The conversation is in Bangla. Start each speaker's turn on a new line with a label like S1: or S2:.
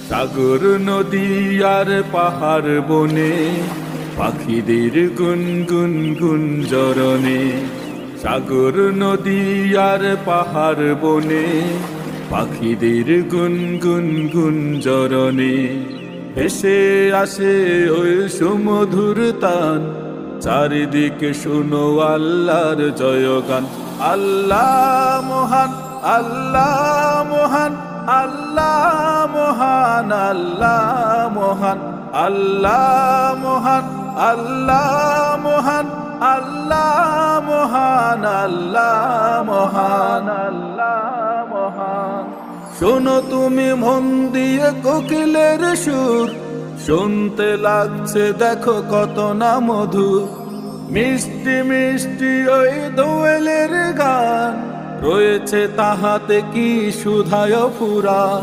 S1: সাগর নদী আর পাহাড় বনে পাখিদের গুনগুন গুঞ্জরণে। সাগর নদী আর পাহাড় বনে পাখিদের গুনগুন গুঞ্জরণে। ভেসে আসে ওই সুমধুর তান, চারিদিকে শুনো আল্লাহর জয়গান। আল্লাহ মহান, আল্লাহ মহান, আল্লাহ মহান, আল্লাহ মহান, আল্লাহ মহান, আল্লাহ মহান, আল্লাহ মহান, আল্লাহ মহান, আল্লাহ মহান। শোনো তুমি মন দিয়ে কোকিলের সুর, শুনতে লাগছে দেখো কত না মধুর। মিষ্টি মিষ্টি ওই দোয়েলের গান, রয়েছে তাহাতে কি সুধায় ফুরান।